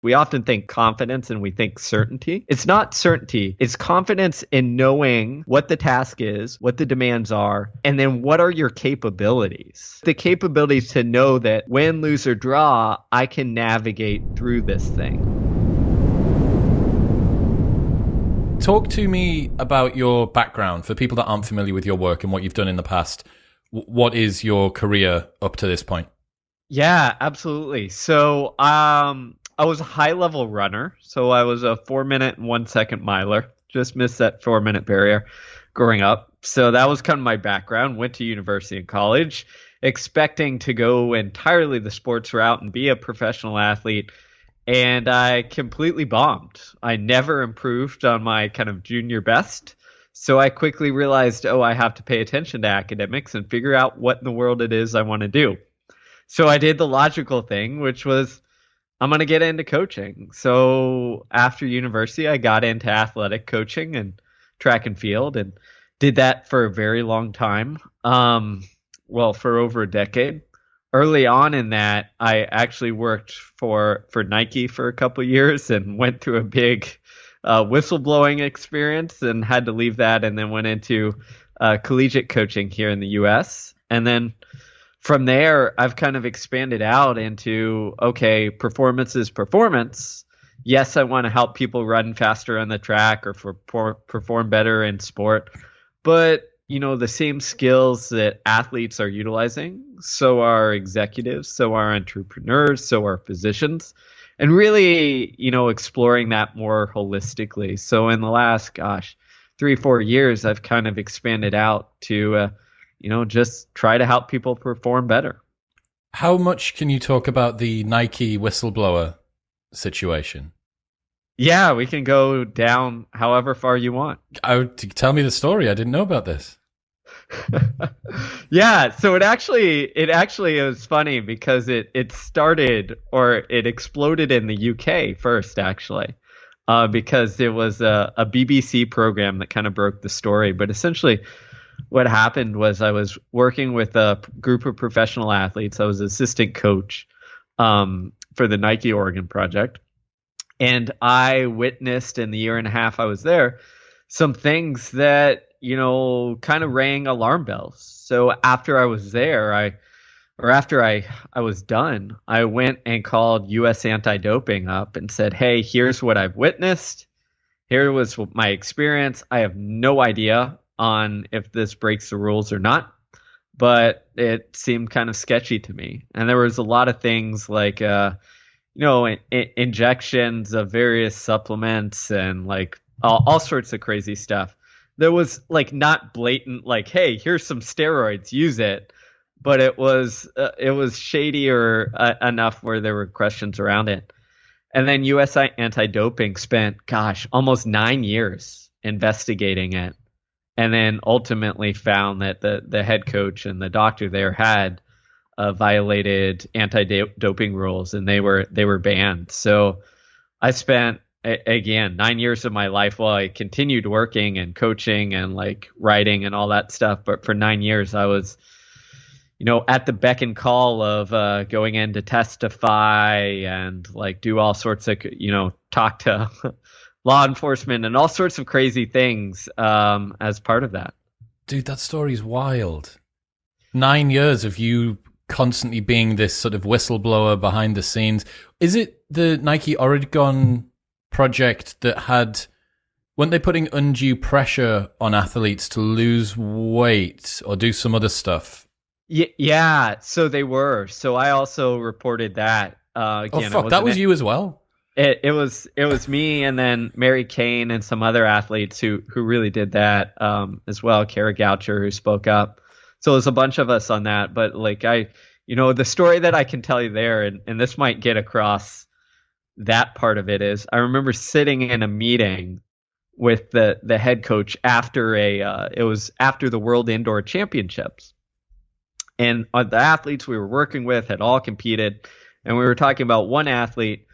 We often think confidence and we think certainty. It's not certainty. It's confidence in knowing what the task is, what the demands are, and then what are your capabilities. The capabilities to know that win, lose, or draw, I can navigate through this thing. Talk to me about your background for people that aren't familiar with your work and what you've done in the past. What is your career up to this point? Yeah, absolutely. So, I was a high-level runner, so I was a 4-minute and 1-second miler. Just missed that 4-minute barrier growing up. So that was kind of my background. Went to university and college, expecting to go entirely the sports route and be a professional athlete, and I completely bombed. I never improved on my kind of junior best, so I quickly realized, I have to pay attention to academics and figure out what in the world it is I want to do. So I did the logical thing, which was I'm going to get into coaching. So after university, I got into athletic coaching and track and field and did that for a very long time. For over a decade. Early on in that, I actually worked for Nike for a couple of years and went through a big whistleblowing experience and had to leave that, and then went into collegiate coaching here in the US. And then from there, I've kind of expanded out into, okay, performance is performance. Yes, I want to help people run faster on the track or perform better in sport. But, the same skills that athletes are utilizing, so are executives, so are entrepreneurs, so are physicians. And really, exploring that more holistically. So in the last, 3-4 years, I've kind of expanded out to just try to help people perform better. How much can you talk about the Nike Whistleblower situation? Yeah, we can go down however far you want. Tell me the story. I didn't know about this. Yeah, so it actually is funny because it started, or it exploded in the UK first, actually, because it was a BBC program that kind of broke the story. But essentially, what happened was I was working with a group of professional athletes. I was assistant coach for the Nike Oregon project. And I witnessed in the year and a half I was there some things that, kind of rang alarm bells. So after I was there, after I was done, I went and called US Anti-Doping up and said, hey, here's what I've witnessed. Here was my experience. I have no idea on if this breaks the rules or not, but it seemed kind of sketchy to me. And there was a lot of things like, injections of various supplements and like all sorts of crazy stuff. There was like not blatant, like, hey, here's some steroids, use it. But it was shadier enough where there were questions around it. And then US Anti-Doping spent, almost 9 years investigating it. And then ultimately found that the head coach and the doctor there had violated anti-doping rules, and they were banned. So I spent, again, 9 years of my life while I continued working and coaching and like writing and all that stuff. But for 9 years, I was, at the beck and call of going in to testify and like do all sorts of, talk to law enforcement and all sorts of crazy things as part of that. Dude, that story's wild. 9 years of you constantly being this sort of whistleblower behind the scenes. Is it the Nike Oregon project that weren't they putting undue pressure on athletes to lose weight or do some other stuff? Yeah, so they were. So I also reported that. Again, that was you as well? It was me, and then Mary Kane and some other athletes who really did that as well. Kara Goucher, who spoke up. So it was a bunch of us on that. But like the story that I can tell you there, and this might get across that part of it, is I remember sitting in a meeting with the head coach after it was after the World Indoor Championships, and the athletes we were working with had all competed, and we were talking about one athlete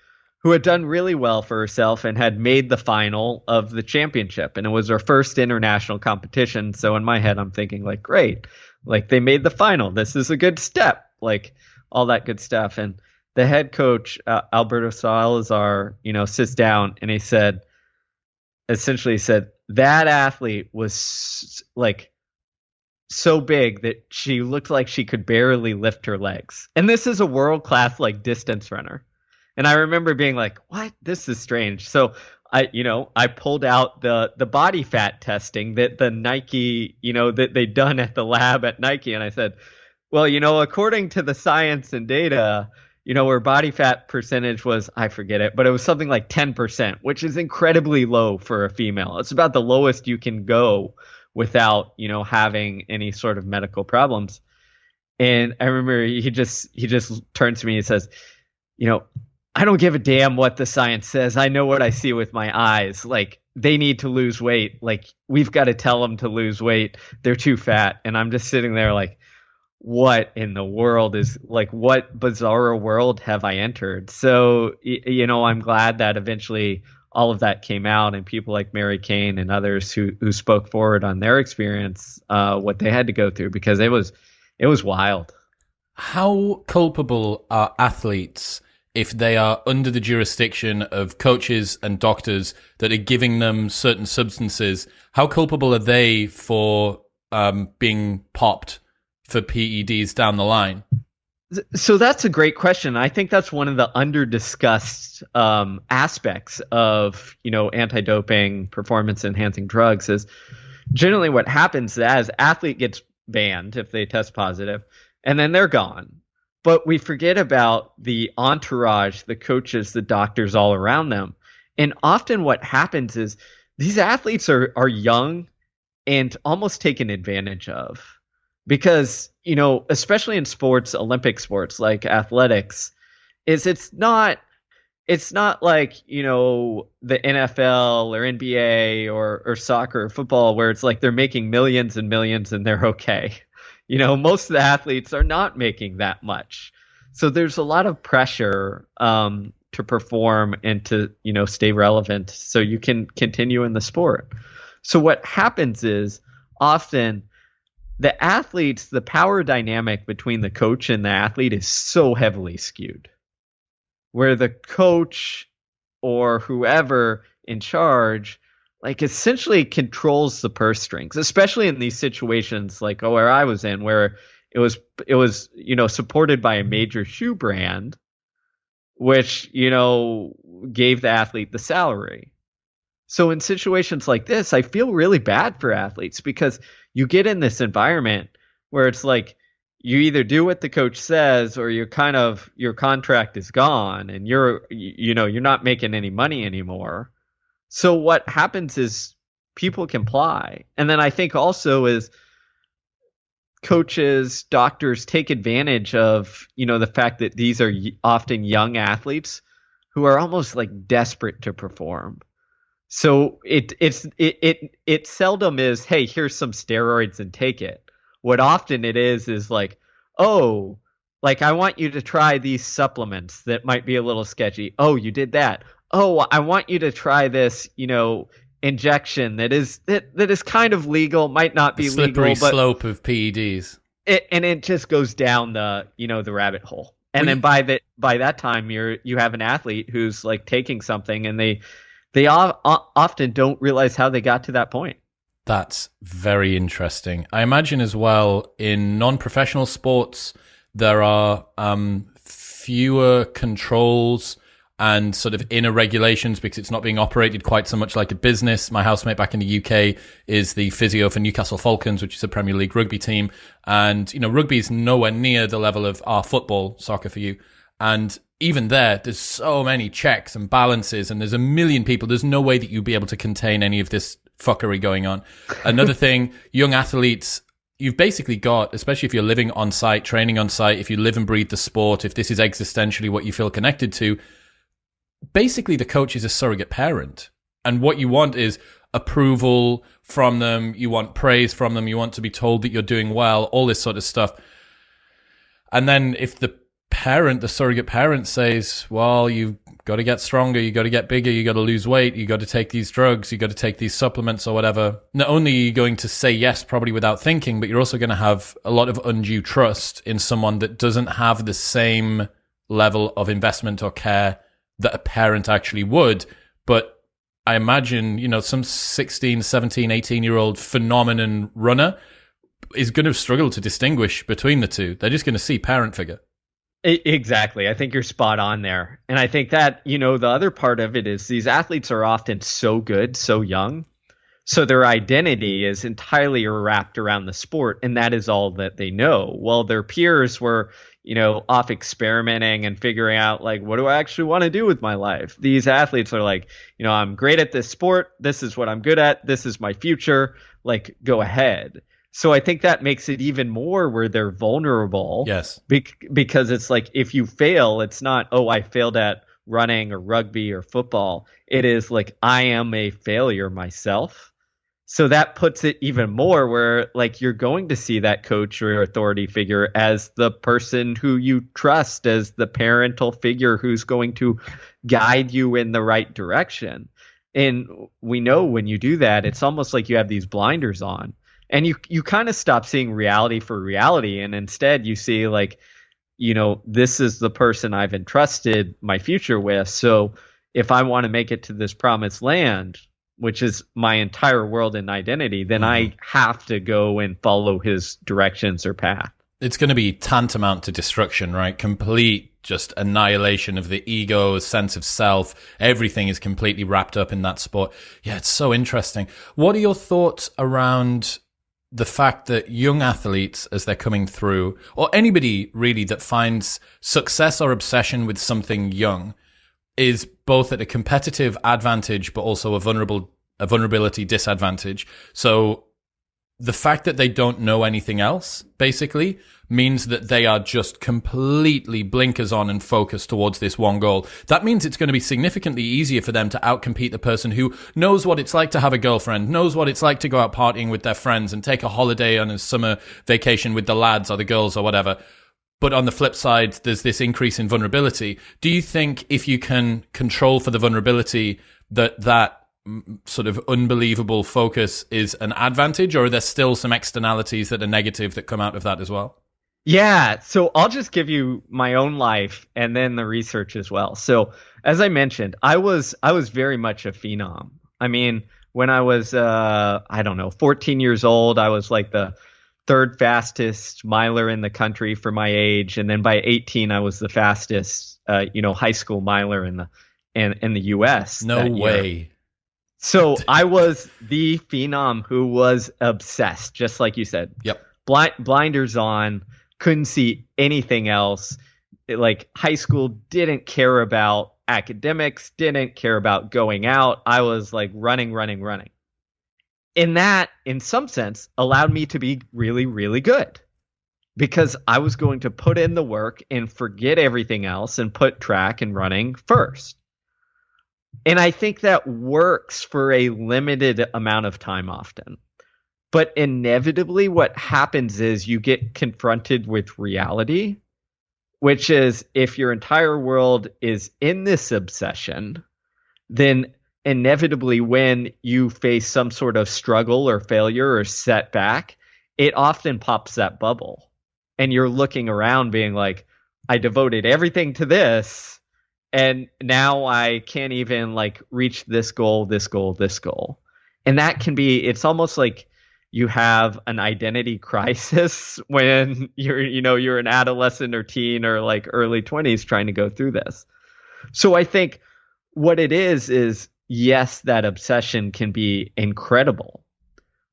who had done really well for herself and had made the final of the championship. And it was her first international competition. So in my head, I'm thinking like, great, like they made the final. This is a good step, like all that good stuff. And the head coach, Alberto Salazar, sits down and he essentially said, that athlete was like so big that she looked like she could barely lift her legs. And this is a world-class like distance runner. And I remember being like, what? This is strange. So I pulled out the body fat testing that the Nike, that they'd done at the lab at Nike. And I said, well, according to the science and data, her body fat percentage was, I forget it, but it was something like 10%, which is incredibly low for a female. It's about the lowest you can go without, having any sort of medical problems. And I remember he just turns to me and says, I don't give a damn what the science says. I know what I see with my eyes. Like, they need to lose weight. Like, we've got to tell them to lose weight. They're too fat. And I'm just sitting there like, what in the world is, like, what bizarre world have I entered? So, I'm glad that eventually all of that came out, and people like Mary Kane and others who spoke forward on their experience, what they had to go through, because it was wild. How culpable are athletes if they are under the jurisdiction of coaches and doctors that are giving them certain substances? How culpable are they for being popped for PEDs down the line? So that's a great question. I think that's one of the under-discussed aspects of, anti-doping performance-enhancing drugs is generally what happens is athlete gets banned if they test positive, and then they're gone. But we forget about the entourage, the coaches, the doctors all around them. And often what happens is these athletes are young and almost taken advantage of. Because, especially in sports, Olympic sports like athletics, it's not like, the NFL or NBA or soccer or football where it's like they're making millions and millions and they're okay. Most of the athletes are not making that much. So there's a lot of pressure to perform and to, stay relevant so you can continue in the sport. So what happens is often the athletes, the power dynamic between the coach and the athlete is so heavily skewed, where the coach or whoever in charge like essentially controls the purse strings, especially in these situations like where I was in, where it was supported by a major shoe brand, which gave the athlete the salary. So in situations like this, I feel really bad for athletes because you get in this environment where it's like you either do what the coach says or your contract is gone and you're not making any money anymore. So what happens is people comply. And then I think also is coaches, doctors take advantage of, the fact that these are often young athletes who are almost like desperate to perform. So it seldom is, hey, here's some steroids and take it. What often it is like, oh, like I want you to try these supplements that might be a little sketchy. Oh, you did that. Oh, I want you to try this, injection that is kind of legal, might not be legal, slippery slope of PEDs. It just goes down the rabbit hole. And then by that time you have an athlete who's like taking something and they often don't realize how they got to that point. That's very interesting. I imagine as well in non-professional sports, there are fewer controls and sort of inner regulations because it's not being operated quite so much like a business. My housemate back in the UK is the physio for Newcastle Falcons, which is a Premier League rugby team. And, rugby is nowhere near the level of our football, soccer for you. And even there's so many checks and balances and there's a million people. There's no way that you'd be able to contain any of this fuckery going on. Another thing, young athletes, you've basically got, especially if you're living on site, training on site, if you live and breathe the sport, if this is existentially what you feel connected to, basically the coach is a surrogate parent. And what you want is approval from them. You want praise from them. You want to be told that you're doing well, all this sort of stuff. And then if the surrogate parent says, well, you've got to get stronger, you got to get bigger, you got to lose weight, you got to take these drugs, you got to take these supplements or whatever, not only are you going to say yes probably without thinking, but you're also going to have a lot of undue trust in someone that doesn't have the same level of investment or care that a parent actually would. But I imagine, some 16, 17, 18-year-old phenomenon runner is going to struggle to distinguish between the two. They're just going to see parent figure. Exactly. I think you're spot on there. And I think that, the other part of it is these athletes are often so good, so young. So their identity is entirely wrapped around the sport, and that is all that they know. Well, their peers were, off experimenting and figuring out, like, what do I actually want to do with my life? These athletes are like, I'm great at this sport. This is what I'm good at. This is my future. Like, go ahead. So I think that makes it even more where they're vulnerable. Yes. Because it's like, if you fail, it's not, oh, I failed at running or rugby or football. It is like, I am a failure myself. So that puts it even more where, like, you're going to see that coach or authority figure as the person who you trust, as the parental figure who's going to guide you in the right direction. And we know when you do that, it's almost like you have these blinders on, and you kind of stop seeing reality for reality. And instead you see, like, this is the person I've entrusted my future with. So if I want to make it to this promised land, which is my entire world and identity, then I have to go and follow his directions or path. It's going to be tantamount to destruction, right? Complete just annihilation of the ego, sense of self. Everything is completely wrapped up in that sport. Yeah, it's so interesting. What are your thoughts around the fact that young athletes, as they're coming through, or anybody really that finds success or obsession with something young, is both at a competitive advantage, but also a vulnerability disadvantage. So the fact that they don't know anything else, basically, means that they are just completely blinkers on and focused towards this one goal. That means it's going to be significantly easier for them to outcompete the person who knows what it's like to have a girlfriend, knows what it's like to go out partying with their friends and take a holiday on a summer vacation with the lads or the girls or whatever. But on the flip side, there's this increase in vulnerability. Do you think if you can control for the vulnerability, that sort of unbelievable focus is an advantage, or are there still some externalities that are negative that come out of that as well? Yeah, so I'll just give you my own life and then the research as well. So as I mentioned, I was very much a phenom. I mean, when I was 14 years old, I was like the third fastest miler in the country for my age, and then by 18 I was the fastest high school miler in the US. No way. So I was the phenom who was obsessed, just like you said. Yep. Blinders on, couldn't see anything else. Like, high school didn't care about academics, didn't care about going out. I was like running. And that, in some sense, allowed me to be really, really good, because I was going to put in the work and forget everything else and put track and running first. And I think that works for a limited amount of time often. But inevitably what happens is you get confronted with reality, which is, if your entire world is in this obsession, then inevitably when you face some sort of struggle or failure or setback, it often pops that bubble. And you're looking around being like, I devoted everything to this, and now I can't even like reach this goal. And that can be, it's almost like you have an identity crisis when you're an adolescent or teen or like early 20s trying to go through this. So I think what it is yes, that obsession can be incredible,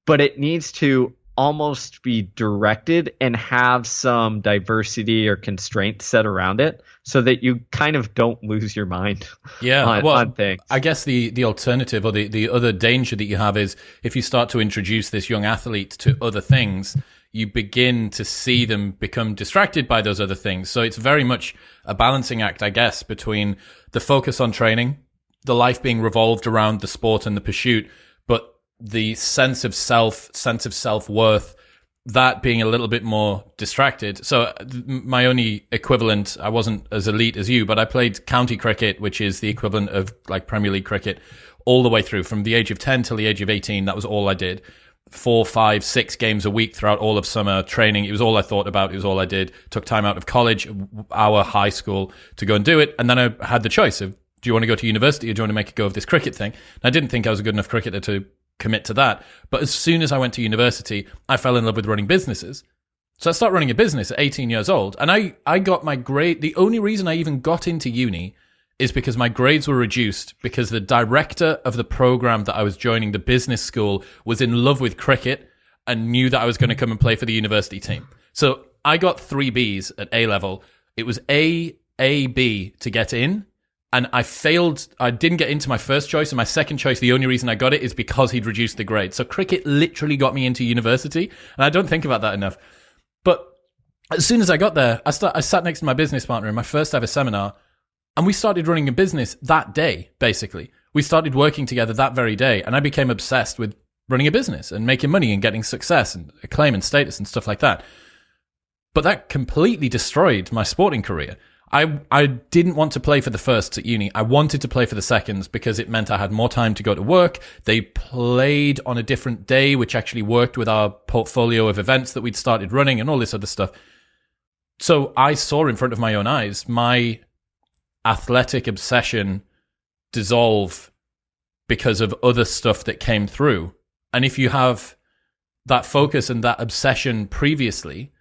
but it needs to almost be directed and have some diversity or constraints set around it so that you kind of don't lose your mind on things. I guess the alternative, or the other danger that you have, is if you start to introduce this young athlete to other things, you begin to see them become distracted by those other things. So it's very much a balancing act, I guess, between the focus on training, the life being revolved around the sport and the pursuit, but the sense of self-worth, that being a little bit more distracted. So my only equivalent, I wasn't as elite as you, but I played county cricket, which is the equivalent of like Premier League cricket, all the way through from the age of 10 till the age of 18. That was all I did. 4, 5, 6 games a week throughout all of summer training. It was all I thought about. It was all I did. Took time out of college, our high school, to go and do it. And then I had the choice of, do you want to go to university or do you want to make a go of this cricket thing? And I didn't think I was a good enough cricketer to commit to that. But as soon as I went to university, I fell in love with running businesses. So I started running a business at 18 years old. And I got my grade. The only reason I even got into uni is because my grades were reduced because the director of the program that I was joining, the business school, was in love with cricket and knew that I was going to come and play for the university team. So I got 3 Bs at A level. It was A, B to get in. And I failed. I didn't get into my first choice. And my second choice, the only reason I got it is because he'd reduced the grade. So cricket literally got me into university. And I don't think about that enough. But as soon as I got there, I sat next to my business partner in my first ever seminar. And we started running a business that day, basically. We started working together that very day. And I became obsessed with running a business and making money and getting success and acclaim and status and stuff like that. But that completely destroyed my sporting career. I didn't want to play for the firsts at uni. I wanted to play for the seconds because it meant I had more time to go to work. They played on a different day, which actually worked with our portfolio of events that we'd started running and all this other stuff. So I saw in front of my own eyes my athletic obsession dissolve because of other stuff that came through. And if you have that focus and that obsession previously,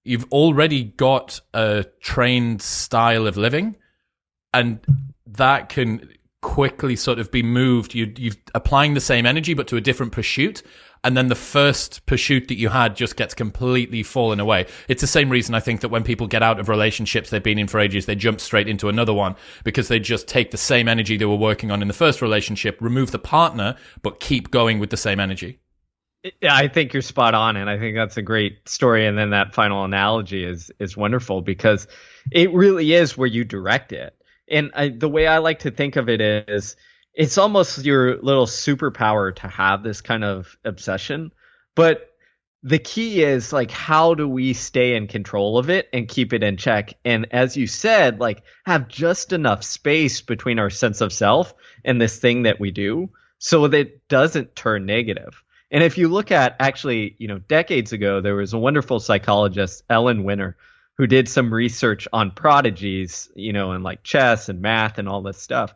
you've already got a trained style of living, and that can quickly sort of be moved. You're applying the same energy, but to a different pursuit. And then the first pursuit that you had just gets completely fallen away. It's the same reason I think that when people get out of relationships they've been in for ages, they jump straight into another one because they just take the same energy they were working on in the first relationship, remove the partner, but keep going with the same energy. Yeah, I think you're spot on, and I think that's a great story. And then that final analogy is wonderful because it really is where you direct it. And the way I like to think of it is, it's almost your little superpower to have this kind of obsession. But the key is, like, how do we stay in control of it and keep it in check? And as you said, like, have just enough space between our sense of self and this thing that we do so that it doesn't turn negative. And if you look at, actually, decades ago, there was a wonderful psychologist, Ellen Winter, who did some research on prodigies, in like chess and math and all this stuff.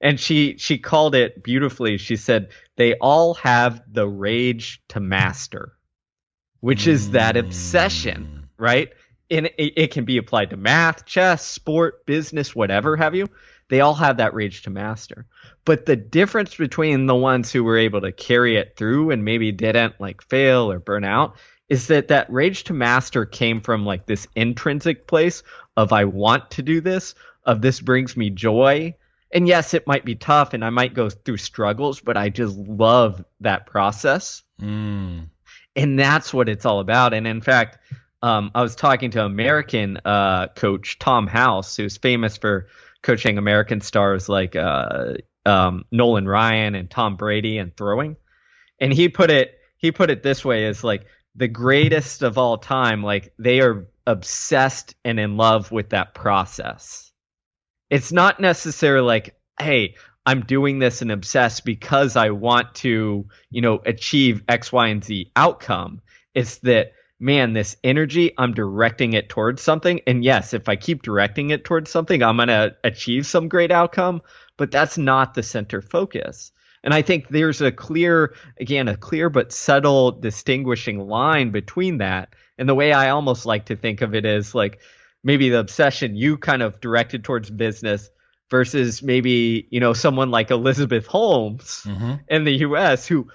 And she called it beautifully. She said, they all have the rage to master, which is that obsession, right? And it can be applied to math, chess, sport, business, whatever have you. They all have that rage to master. But the difference between the ones who were able to carry it through and maybe didn't, like, fail or burn out, is that rage to master came from, like, this intrinsic place of, I want to do this, of this brings me joy. And yes, it might be tough and I might go through struggles, but I just love that process. And that's what it's all about. And in fact, I was talking to American coach Tom House, who's famous for coaching American stars like Nolan Ryan and Tom Brady and throwing. And he put it this way, as like, the greatest of all time, like, they are obsessed and in love with that process. It's not necessarily like, hey, I'm doing this and obsessed because I want to, achieve X, Y, and Z outcome. It's that, man, this energy, I'm directing it towards something. And yes, if I keep directing it towards something, I'm going to achieve some great outcome, but that's not the center focus. And I think there's a clear but subtle distinguishing line between that. And the way I almost like to think of it is, like, maybe the obsession you kind of directed towards business versus maybe, someone like Elizabeth Holmes in the US, who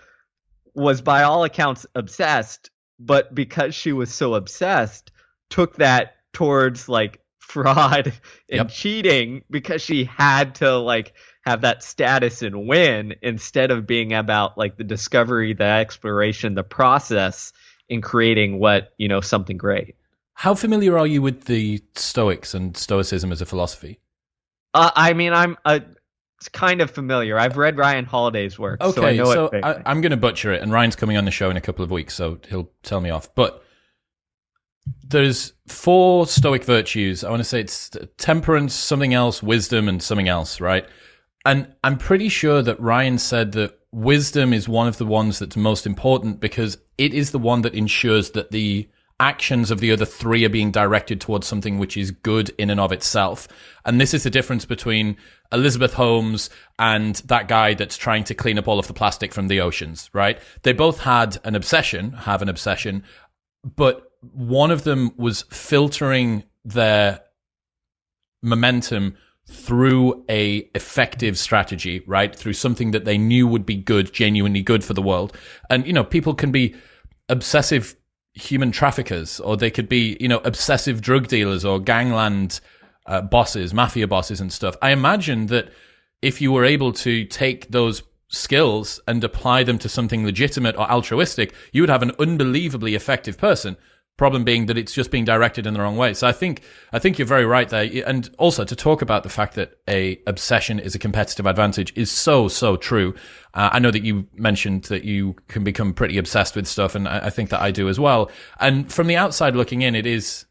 was by all accounts obsessed, but because she was so obsessed, took that towards, like, fraud and cheating because she had to, like, have that status and win, instead of being about, like, the discovery, the exploration, the process in creating something great. How familiar are you with the Stoics and Stoicism as a philosophy? I'm kind of familiar. I've read Ryan Holiday's work, so I know it. I'm going to butcher it, and Ryan's coming on the show in a couple of weeks, so he'll tell me off. But there's 4 Stoic virtues. I want to say it's temperance, something else, wisdom, and something else, right? And I'm pretty sure that Ryan said that wisdom is one of the ones that's most important because it is the one that ensures that the actions of the other three are being directed towards something which is good in and of itself. And this is the difference between Elizabeth Holmes and that guy that's trying to clean up all of the plastic from the oceans, right? They both have an obsession, but one of them was filtering their momentum through a effective strategy, right? Through something that they knew would be good, genuinely good for the world. And, people can be obsessive human traffickers, or they could be, obsessive drug dealers or gangland bosses, mafia bosses and stuff. I imagine that if you were able to take those skills and apply them to something legitimate or altruistic, you would have an unbelievably effective person. Problem being that it's just being directed in the wrong way. So I think you're very right there. And also to talk about the fact that a obsession is a competitive advantage is so, so true. I know that you mentioned that you can become pretty obsessed with stuff, and I think that I do as well. And from the outside looking in, there's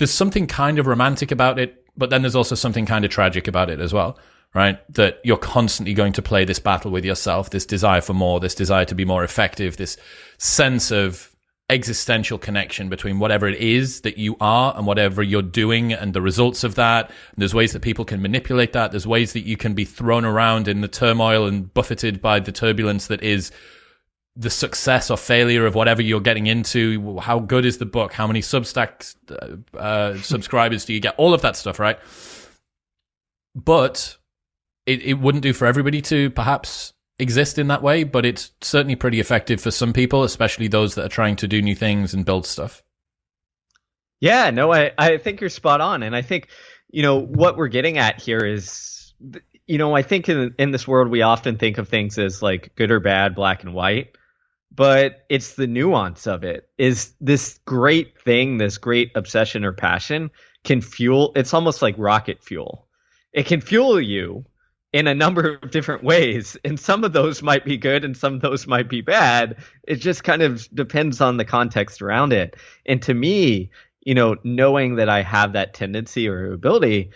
something kind of romantic about it, but then there's also something kind of tragic about it as well, right? That you're constantly going to play this battle with yourself, this desire for more, this desire to be more effective, this sense of existential connection between whatever it is that you are and whatever you're doing and the results of that. And there's ways that people can manipulate that. There's ways that you can be thrown around in the turmoil and buffeted by the turbulence that is the success or failure of whatever you're getting into. How good is the book? How many Substack subscribers do you get? All of that stuff, right? But it wouldn't do for everybody to perhaps exist in that way, but it's certainly pretty effective for some people, especially those that are trying to do new things and build stuff. Yeah, no, I think you're spot on. And I think, what we're getting at here is, I think in this world, we often think of things as like good or bad, black and white, but it's the nuance of it. Is this great thing, this great obsession or passion can fuel, it's almost like rocket fuel. It can fuel you in a number of different ways, and some of those might be good and some of those might be bad. It just kind of depends on the context around it. And to me, knowing that I have that tendency or ability,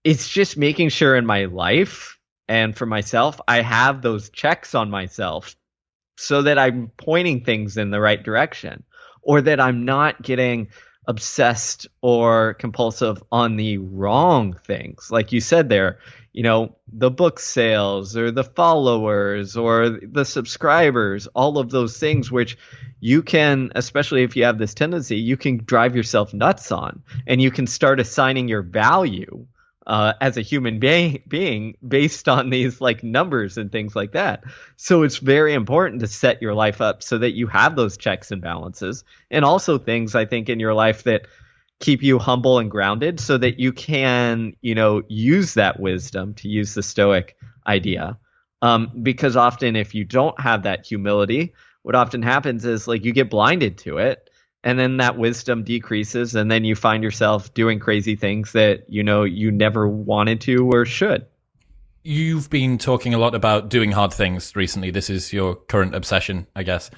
it's just making sure in my life and for myself, I have those checks on myself so that I'm pointing things in the right direction, or that I'm not getting obsessed or compulsive on the wrong things. Like you said there, the book sales or the followers or the subscribers, all of those things, which you can, especially if you have this tendency, you can drive yourself nuts on, and you can start assigning your value as a human being based on these like numbers and things like that. So it's very important to set your life up so that you have those checks and balances, and also things I think in your life that keep you humble and grounded so that you can, use that wisdom, to use the Stoic idea. Because often if you don't have that humility, what often happens is like you get blinded to it, and then that wisdom decreases, and then you find yourself doing crazy things that, you never wanted to or should. You've been talking a lot about doing hard things recently. This is your current obsession, I guess.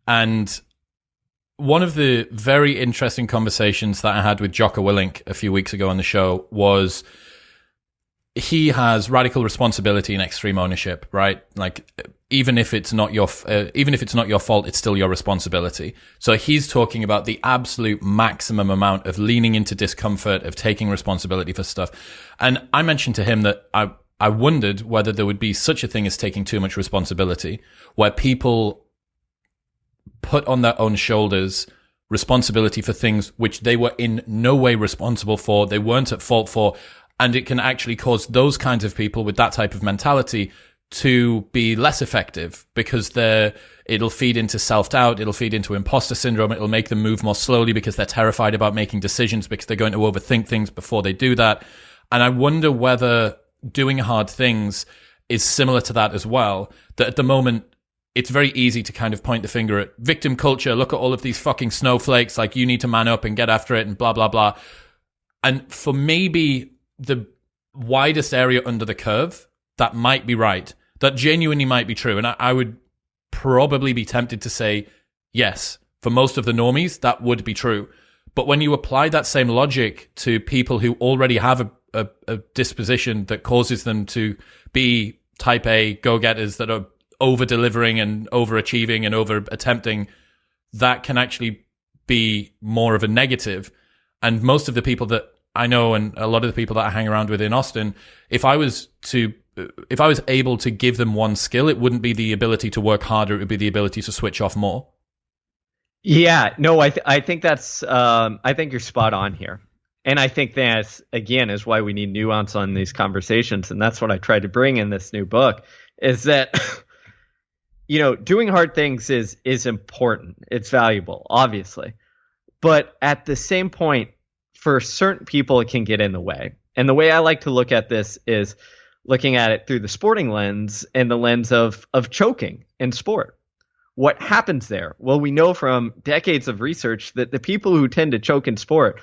And one of the very interesting conversations that I had with Jocko Willink a few weeks ago on the show was he has radical responsibility and extreme ownership, right? Like even if it's not your fault, it's still your responsibility. So he's talking about the absolute maximum amount of leaning into discomfort, of taking responsibility for stuff. And I mentioned to him that I wondered whether there would be such a thing as taking too much responsibility, where people put on their own shoulders responsibility for things which they were in no way responsible for, they weren't at fault for, and it can actually cause those kinds of people with that type of mentality to be less effective because it'll feed into self-doubt, it'll feed into imposter syndrome, it'll make them move more slowly because they're terrified about making decisions because they're going to overthink things before they do that. And I wonder whether doing hard things is similar to that as well, that at the moment it's very easy to kind of point the finger at victim culture. Look at all of these fucking snowflakes. Like, you need to man up and get after it and blah, blah, blah. And for maybe the widest area under the curve, that might be right. That genuinely might be true. And I would probably be tempted to say, yes, for most of the normies, that would be true. But when you apply that same logic to people who already have a disposition that causes them to be type A go-getters that are over delivering and overachieving and over attempting, that can actually be more of a negative. And most of the people that I know, and a lot of the people that I hang around with in Austin, if I was able to give them one skill, it wouldn't be the ability to work harder. It would be the ability to switch off more. Yeah, no, I think that's I think you're spot on here. And I think that, again, is why we need nuance on these conversations. And that's what I tried to bring in this new book, is that, doing hard things is important. It's valuable, obviously. But at the same point, for certain people, it can get in the way. And the way I like to look at this is looking at it through the sporting lens and the lens of choking in sport. What happens there? Well, we know from decades of research that the people who tend to choke in sport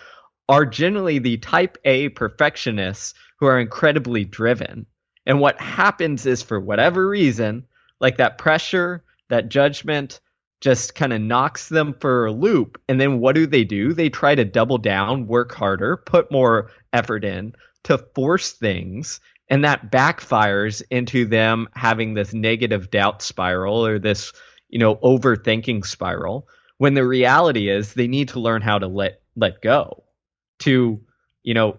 are generally the type A perfectionists who are incredibly driven. And what happens is, for whatever reason, like that pressure, that judgment just kind of knocks them for a loop. And then what do? They try to double down, work harder, put more effort in to force things. And that backfires into them having this negative doubt spiral or this, overthinking spiral, when the reality is they need to learn how to let go, to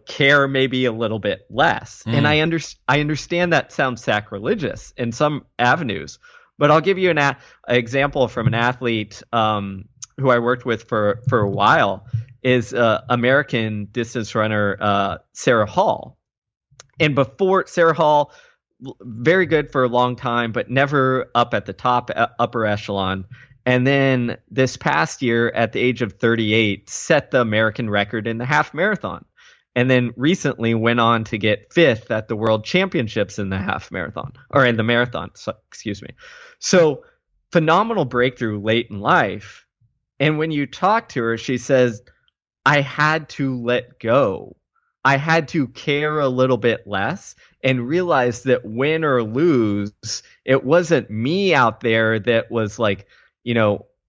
care maybe a little bit less. And I understand that sounds sacrilegious in some avenues, but I'll give you an example from an athlete who I worked with for a while, is American distance runner Sarah Hall. And before, Sarah Hall, very good for a long time, but never up at the top, upper echelon. And then this past year, at the age of 38, set the American record in the half marathon. And then recently went on to get 5th at the World Championships in the half marathon, or in the marathon, excuse me. So phenomenal breakthrough late in life. And when you talk to her, she says, I had to let go. I had to care a little bit less and realize that win or lose, it wasn't me out there that was like,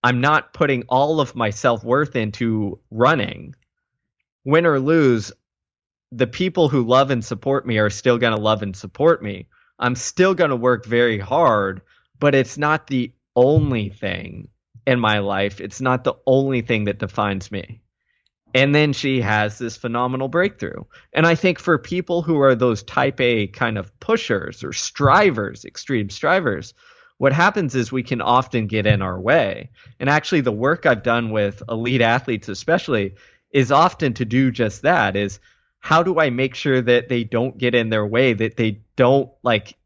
I'm not putting all of my self-worth into running. Win or lose, the people who love and support me are still going to love and support me. I'm still going to work very hard, but it's not the only thing in my life. It's not the only thing that defines me. And then she has this phenomenal breakthrough. And I think for people who are those type A kind of pushers or strivers, extreme strivers, what happens is we can often get in our way. And actually the work I've done with elite athletes especially is often to do just that, is how do I make sure that they don't get in their way, that they don't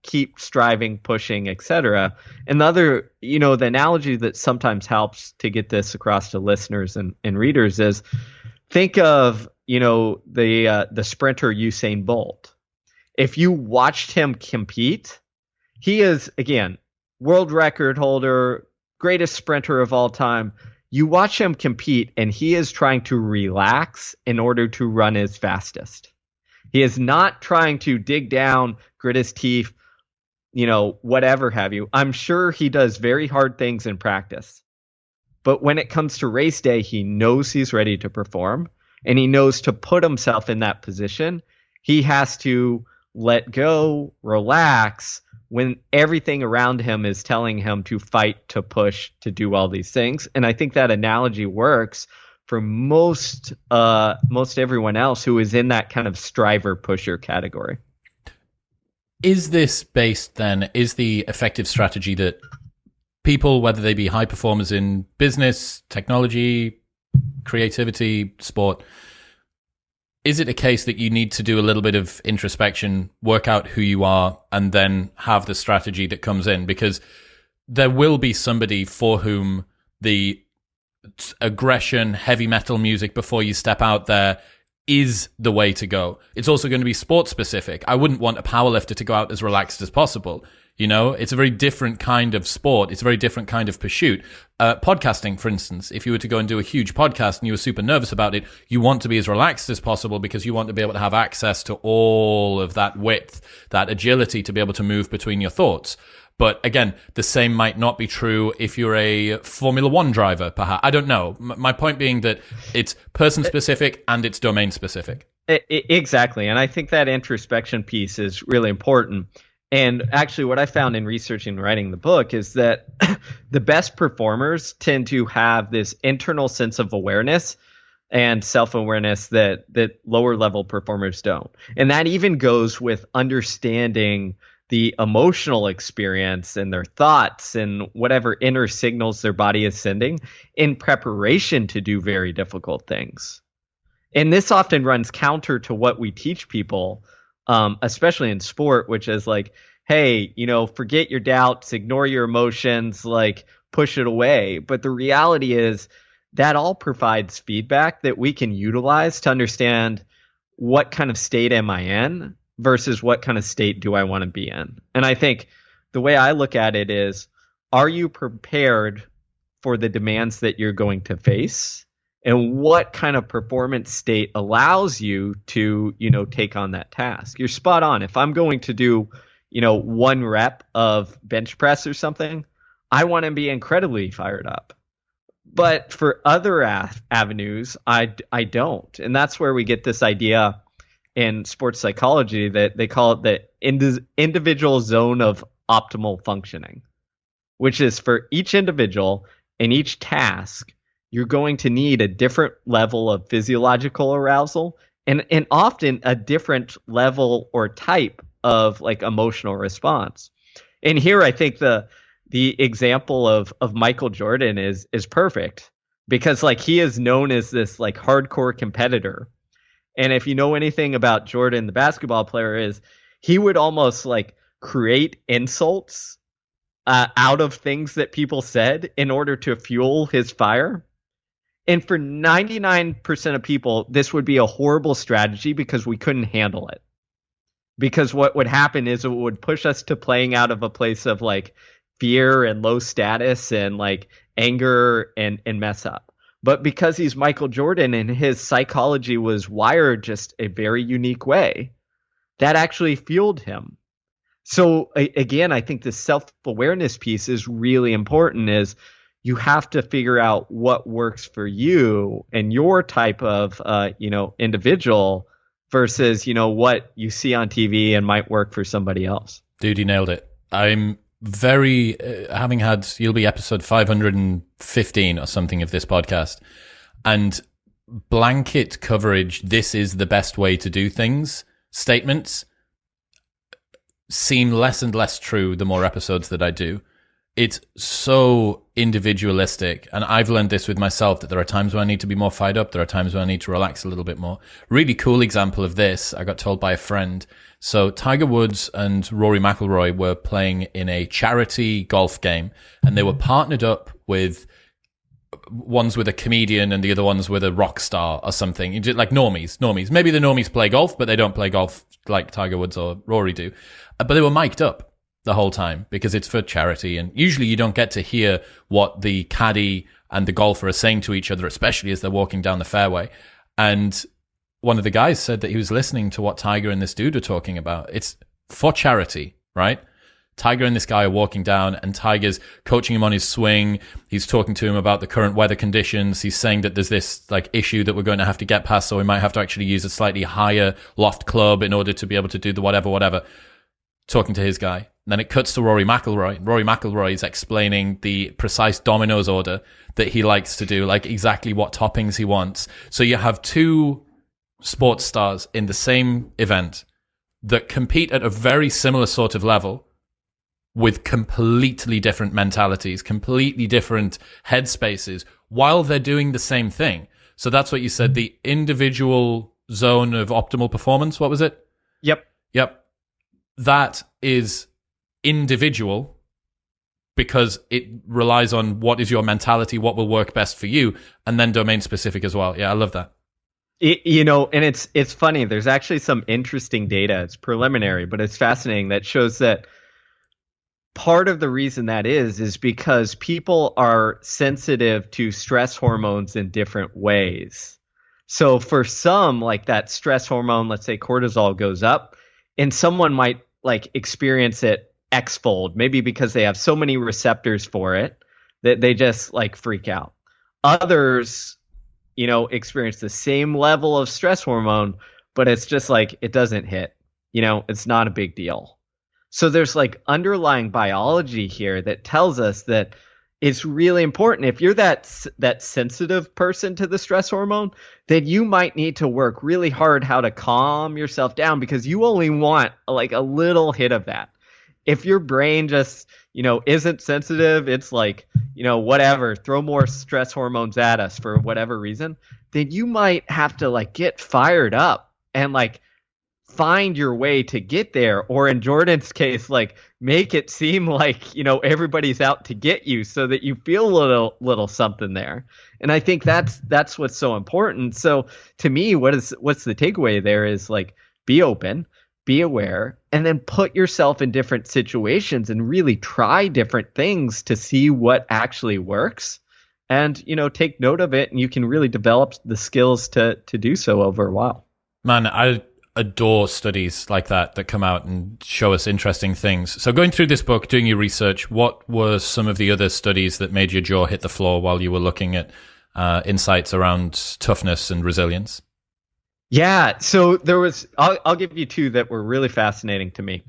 keep striving, pushing, etc. And the other, the analogy that sometimes helps to get this across to listeners and readers is, think of, the sprinter Usain Bolt. If you watched him compete, he is, again, world record holder, greatest sprinter of all time. You watch him compete and he is trying to relax in order to run his fastest. He is not trying to dig down, grit his teeth, whatever have you. I'm sure he does very hard things in practice. But when it comes to race day, he knows he's ready to perform, and he knows to put himself in that position. He has to let go, relax, when everything around him is telling him to fight, to push, to do all these things. And I think that analogy works for most everyone else who is in that kind of striver pusher category. Is this based then, is the effective strategy that people, whether they be high performers in business, technology, creativity, sport, is it a case that you need to do a little bit of introspection, work out who you are, and then have the strategy that comes in? Because there will be somebody for whom the aggression, heavy metal music before you step out there is the way to go. It's also going to be sport specific. I wouldn't want a powerlifter to go out as relaxed as possible. It's a very different kind of sport. It's a very different kind of pursuit. Podcasting, for instance, if you were to go and do a huge podcast and you were super nervous about it, you want to be as relaxed as possible because you want to be able to have access to all of that width, that agility to be able to move between your thoughts. But again, the same might not be true if you're a Formula One driver, perhaps. I don't know. My point being that it's person specific and it's domain specific. Exactly. And I think that introspection piece is really important. And actually, what I found in researching and writing the book is that the best performers tend to have this internal sense of awareness and self-awareness that lower level performers don't. And that even goes with understanding the emotional experience and their thoughts and whatever inner signals their body is sending in preparation to do very difficult things. And this often runs counter to what we teach people, especially in sport, which is like, hey, forget your doubts, ignore your emotions, like push it away. But the reality is that all provides feedback that we can utilize to understand what kind of state am I in versus what kind of state do I want to be in. And I think the way I look at it is, are you prepared for the demands that you're going to face? And what kind of performance state allows you to, take on that task? You're spot on. If I'm going to do, one rep of bench press or something, I want to be incredibly fired up. But for other avenues, I don't. And that's where we get this idea in sports psychology that they call it the individual zone of optimal functioning, which is for each individual and each task, you're going to need a different level of physiological arousal and often a different level or type of like emotional response. And here I think the example of Michael Jordan is perfect, because like he is known as this like hardcore competitor. And if you know anything about Jordan, the basketball player, is he would almost like create insults out of things that people said in order to fuel his fire. And for 99% of people, this would be a horrible strategy because we couldn't handle it. Because what would happen is it would push us to playing out of a place of like fear and low status and like anger and mess up. But because he's Michael Jordan and his psychology was wired just a very unique way, that actually fueled him. So again, I think the self-awareness piece is really important. Is you have to figure out what works for you and your type of individual versus what you see on TV and might work for somebody else. Dude, you nailed it. I'm very having had, you'll be episode 515 or something of this podcast, and blanket coverage, this is the best way to do things, statements seem less and less true the more episodes that I do. It's so individualistic, and I've learned this with myself, that there are times when I need to be more fired up, there are times when I need to relax a little bit more. Really cool example of this, I got told by a friend. So Tiger Woods and Rory McIlroy were playing in a charity golf game, and they were partnered up with, one's with a comedian and the other one's with a rock star or something, like normies. Maybe the normies play golf, but they don't play golf like Tiger Woods or Rory do. But they were mic'd up the whole time because it's for charity, and usually you don't get to hear what the caddy and the golfer are saying to each other, especially as they're walking down the fairway. And one of the guys said that he was listening to what Tiger and this dude are talking about. It's for charity, right? Tiger and this guy are walking down, and Tiger's coaching him on his swing. He's talking to him about the current weather conditions. He's saying that there's this like issue that we're going to have to get past, so we might have to actually use a slightly higher loft club in order to be able to do the whatever. Talking to his guy. And then it cuts to Rory McIlroy. Rory McIlroy is explaining the precise dominoes order that he likes to do, like exactly what toppings he wants. So you have two sports stars in the same event that compete at a very similar sort of level with completely different mentalities, completely different headspaces, while they're doing the same thing. So that's what you said, the individual zone of optimal performance. What was it? Yep. That is individual because it relies on what is your mentality, what will work best for you, and then domain specific as well. Yeah, I love that. And it's funny. There's actually some interesting data. It's preliminary, but it's fascinating, that shows that part of the reason that is because people are sensitive to stress hormones in different ways. So for some, like that stress hormone, let's say cortisol, goes up, and someone might like experience it X-fold, maybe because they have so many receptors for it that they just like freak out. Others, experience the same level of stress hormone, but it's just like it doesn't hit. It's not a big deal. So there's like underlying biology here that tells us that it's really important. If you're that sensitive person to the stress hormone, then you might need to work really hard how to calm yourself down because you only want like a little hit of that. If your brain just, isn't sensitive, it's like, whatever, throw more stress hormones at us for whatever reason, then you might have to like get fired up and like find your way to get there, or in Jordan's case, like make it seem like everybody's out to get you so that you feel a little something there. And I think that's what's so important. So to me, what's the takeaway there is like be open, be aware, and then put yourself in different situations and really try different things to see what actually works, and take note of it, and you can really develop the skills to do so over a while. Man, I adore studies like that come out and show us interesting things. So going through this book, doing your research, what were some of the other studies that made your jaw hit the floor while you were looking at insights around toughness and resilience? Yeah, so there was, I'll give you two that were really fascinating to me.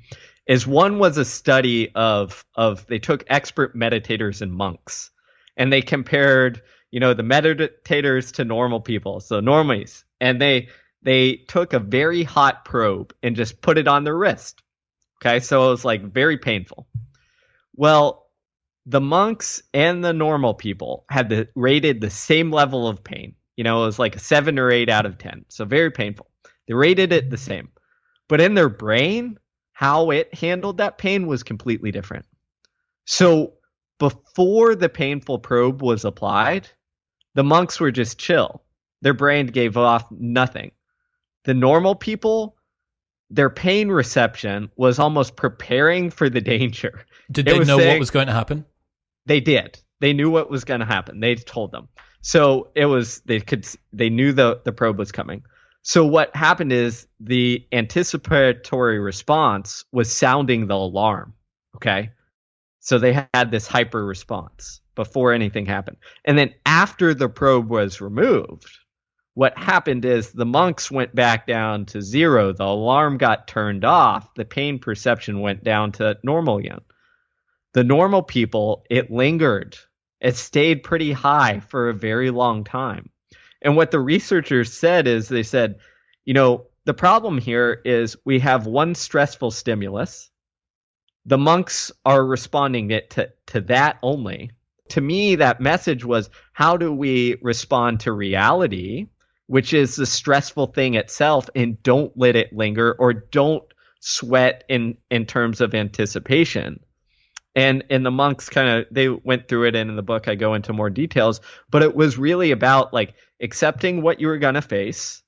One was a study of they took expert meditators and monks, and they compared, the meditators to normal people, so normies, and they took a very hot probe and just put it on their wrist. Okay, so it was like very painful. Well, the monks and the normal people had rated the same level of pain. It was like a 7 or 8 out of 10. So very painful. They rated it the same. But in their brain, how it handled that pain was completely different. So before the painful probe was applied, the monks were just chill. Their brain gave off nothing. The normal people, their pain reception was almost preparing for the danger. Did they know what was going to happen? They did. They knew what was going to happen. They told them. So they knew the probe was coming. So what happened is the anticipatory response was sounding the alarm. Okay. So they had this hyper response before anything happened. And then after the probe was removed, what happened is the monks went back down to 0. The alarm got turned off. The pain perception went down to normal again. The normal people, it lingered. It stayed pretty high for a very long time. And what the researchers said is they said, the problem here is we have one stressful stimulus. The monks are responding to that only. To me, that message was, how do we respond to reality, which is the stressful thing itself, and don't let it linger, or don't sweat in terms of anticipation. And the monks they went through it, and in the book I go into more details, but it was really about like accepting what you were going to face,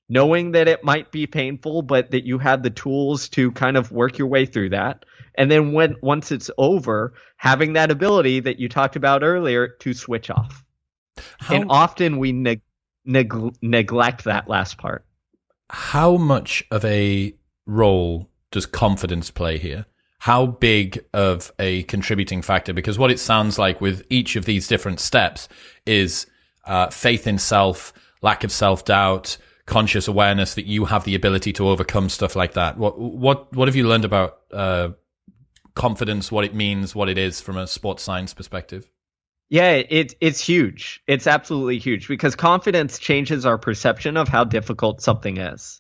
knowing that it might be painful, but that you had the tools to kind of work your way through that. And then once it's over, having that ability that you talked about earlier to switch off. And often we neglect that last part. How much of a role does confidence play here? How big of a contributing factor? Because what it sounds like with each of these different steps is faith in self, lack of self-doubt, conscious awareness that you have the ability to overcome stuff like that. What have you learned about confidence, what it means, what it is from a sports science perspective? Yeah, it's huge. It's absolutely huge, because confidence changes our perception of how difficult something is.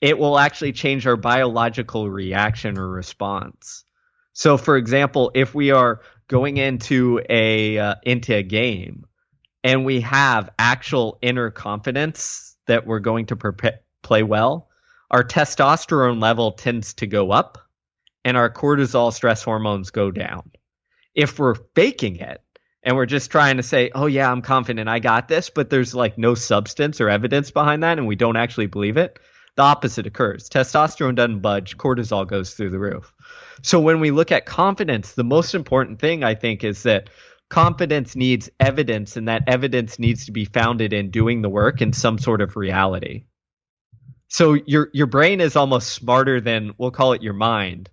It will actually change our biological reaction or response. So, for example, if we are going into a game and we have actual inner confidence that we're going to play well, our testosterone level tends to go up and our cortisol stress hormones go down. If we're faking it and we're just trying to say, oh yeah, I'm confident, I got this, but there's like no substance or evidence behind that and we don't actually believe it, the opposite occurs. Testosterone doesn't budge, cortisol goes through the roof. So when we look at confidence, the most important thing I think is that confidence needs evidence, and that evidence needs to be founded in doing the work in some sort of reality. So your brain is almost smarter than, we'll call it, your mind,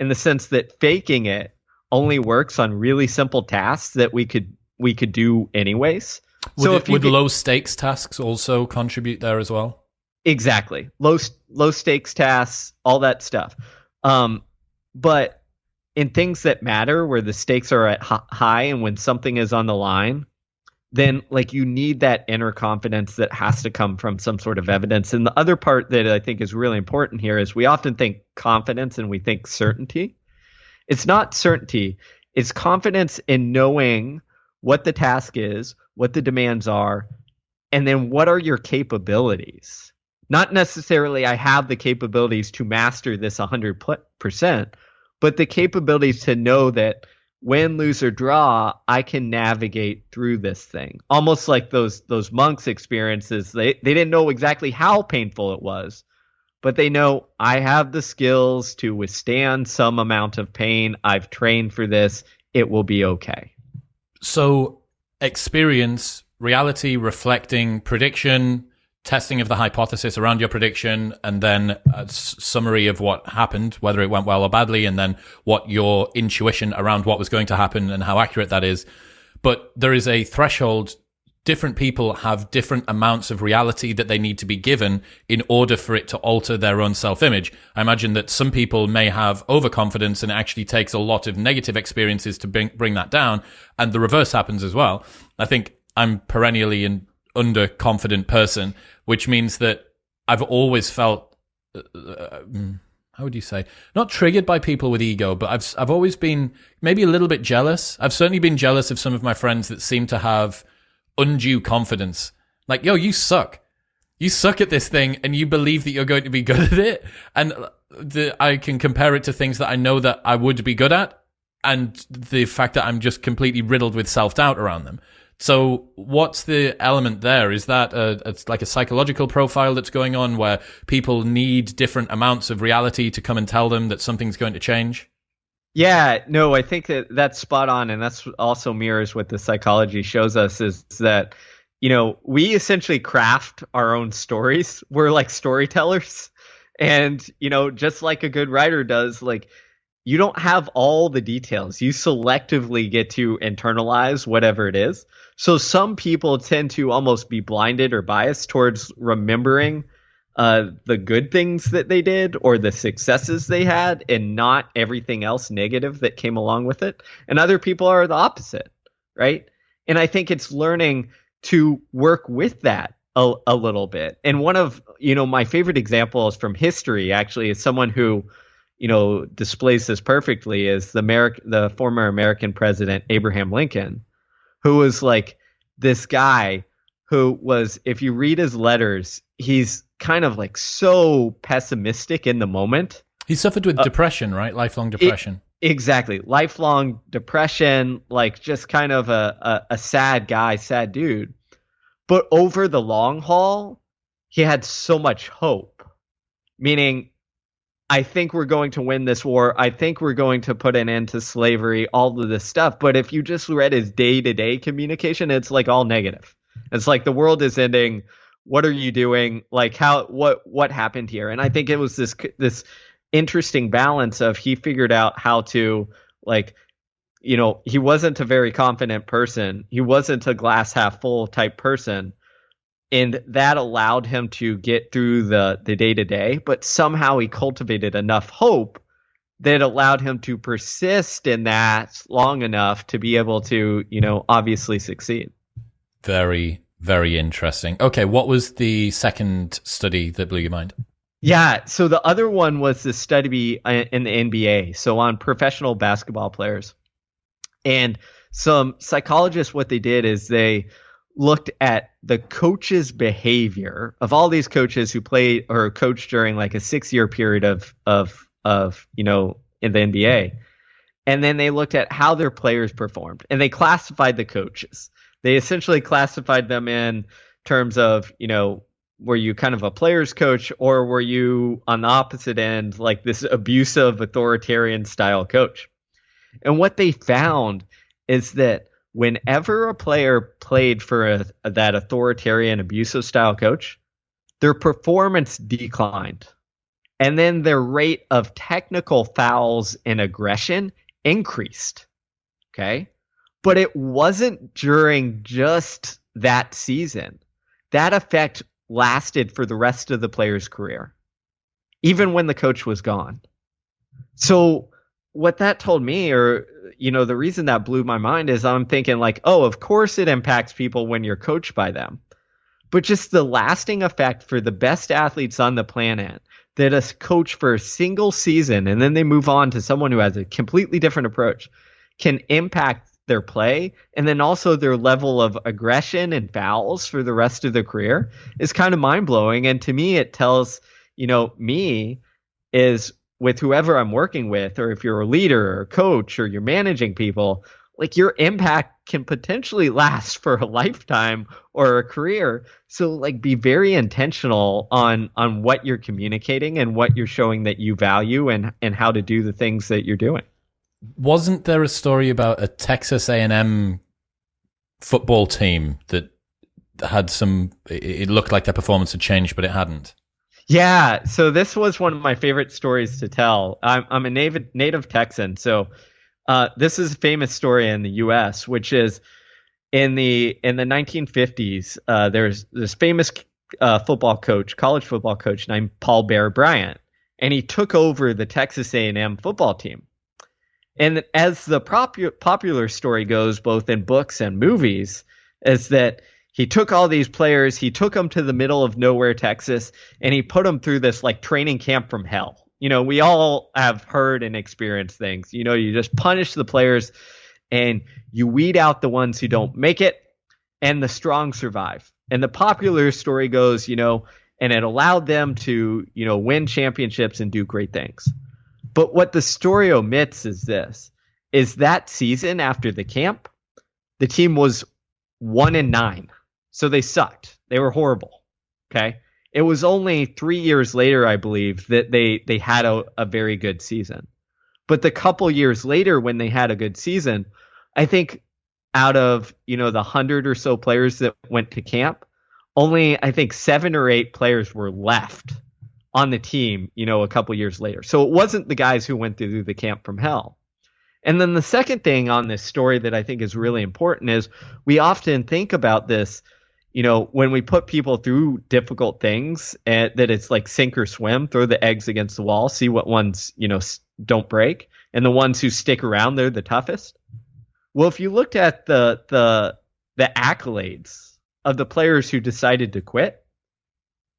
in the sense that faking it only works on really simple tasks that we could do anyways. Would low stakes tasks also contribute there as well? Exactly. Low stakes tasks, all that stuff. Um, but in things that matter, where the stakes are at high, and when something is on the line, then like you need that inner confidence that has to come from some sort of evidence. And the other part that I think is really important here is we often think confidence and we think certainty. It's not certainty. It's confidence in knowing what the task is, what the demands are, and then what are your capabilities. Not necessarily I have the capabilities to master this 100%, but the capabilities to know that win, lose, or draw, I can navigate through this thing. Almost like those monks' experiences. They didn't know exactly how painful it was, but they know I have the skills to withstand some amount of pain. I've trained for this. It will be okay. So experience, reality, reflecting, prediction, testing of the hypothesis around your prediction, and then a summary of what happened, whether it went well or badly, and then what your intuition around what was going to happen and how accurate that is. But there is a threshold. Different people have different amounts of reality that they need to be given in order for it to alter their own self-image. I imagine that some people may have overconfidence and it actually takes a lot of negative experiences to bring that down. And the reverse happens as well. I think I'm perennially an underconfident person, which means that I've always felt, how would you say, not triggered by people with ego, but I've always been maybe a little bit jealous. I've certainly been jealous of some of my friends that seem to have undue confidence. Like, yo, you suck. You suck at this thing and you believe that you're going to be good at it. And I can compare it to things that I know that I would be good at, and the fact that I'm just completely riddled with self-doubt around them. So what's the element there? Is that it's like a psychological profile that's going on where people need different amounts of reality to come and tell them that something's going to change? Yeah, no, I think that's spot on. And that's also mirrors what the psychology shows us is that, we essentially craft our own stories. We're like storytellers. And, just like a good writer does, like, you don't have all the details. You selectively get to internalize whatever it is. So some people tend to almost be blinded or biased towards remembering the good things that they did or the successes they had, and not everything else negative that came along with it. And other people are the opposite, right? And I think it's learning to work with that a little bit. And one of, my favorite examples from history actually is someone who, displays this perfectly is the former American president, Abraham Lincoln, who was like this guy who was, if you read his letters, he's kind of like so pessimistic in the moment. He suffered with depression, right? Lifelong depression. Exactly. Lifelong depression, like just kind of a sad guy, sad dude. But over the long haul, he had so much hope, meaning, I think we're going to win this war. I think we're going to put an end to slavery, all of this stuff. But if you just read his day-to-day communication, it's like all negative. It's like the world is ending. What are you doing? Like what happened here? And I think it was this interesting balance of he figured out how to, like, he wasn't a very confident person. He wasn't a glass half full type person. And that allowed him to get through the day-to-day, but somehow he cultivated enough hope that allowed him to persist in that long enough to be able to, obviously succeed. Very, very interesting. Okay, what was the second study that blew your mind? Yeah, so the other one was the study in the NBA, so on professional basketball players. And some psychologists, what they did is they looked at the coach's behavior of all these coaches who played or coached during like a 6-year period of in the NBA. And then they looked at how their players performed, and they classified the coaches. They essentially classified them in terms of, were you kind of a player's coach, or were you on the opposite end, like this abusive authoritarian style coach? And what they found is that whenever a player played for that authoritarian, abusive style coach, their performance declined. And then their rate of technical fouls and aggression increased. Okay? But it wasn't during just that season. That effect lasted for the rest of the player's career, even when the coach was gone. So what that told me, or the reason that blew my mind is I'm thinking like, oh, of course it impacts people when you're coached by them. But just the lasting effect for the best athletes on the planet that a coach for a single season and then they move on to someone who has a completely different approach can impact their play and then also their level of aggression and fouls for the rest of their career is kind of mind blowing. And to me, it tells, me is with whoever I'm working with, or if you're a leader or a coach or you're managing people, like your impact can potentially last for a lifetime or a career. So like be very intentional on what you're communicating and what you're showing that you value and how to do the things that you're doing. Wasn't there a story about a Texas A&M football team that had it looked like their performance had changed, but it hadn't? Yeah, so this was one of my favorite stories to tell. I'm a native Texan, so this is a famous story in the U.S., which is in the 1950s. There's this famous college football coach named Paul Bear Bryant, and he took over the Texas A&M football team. And as the popular story goes, both in books and movies, is that he took all these players, he took them to the middle of nowhere, Texas, and he put them through this like training camp from hell. We all have heard and experienced things. You just punish the players and you weed out the ones who don't make it and the strong survive. And the popular story goes, and it allowed them to, win championships and do great things. But what the story omits is that season after the camp, the team was 1-9. So they sucked. They were horrible. Okay. It was only 3 years later, I believe, that they had a very good season. But the couple years later, when they had a good season, I think out of, the 100 or so players that went to camp, only I think 7 or 8 players were left on the team, a couple years later. So it wasn't the guys who went through the camp from hell. And then the second thing on this story that I think is really important is we often think about this, when we put people through difficult things, that it's like sink or swim, throw the eggs against the wall, see what ones, don't break. And the ones who stick around, they're the toughest. Well, if you looked at the accolades of the players who decided to quit,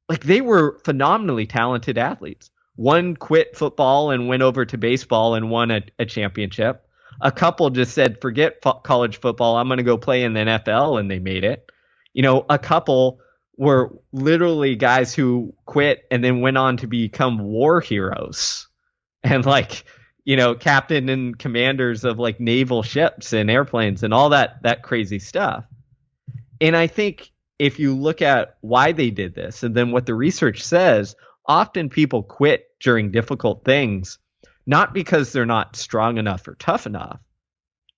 like they were phenomenally talented athletes. One quit football and went over to baseball and won a championship. A couple just said, forget college football, I'm going to go play in the NFL, and they made it. A couple were literally guys who quit and then went on to become war heroes and captain and commanders of like naval ships and airplanes and all that crazy stuff. And I think if you look at why they did this and then what the research says, often people quit during difficult things, not because they're not strong enough or tough enough,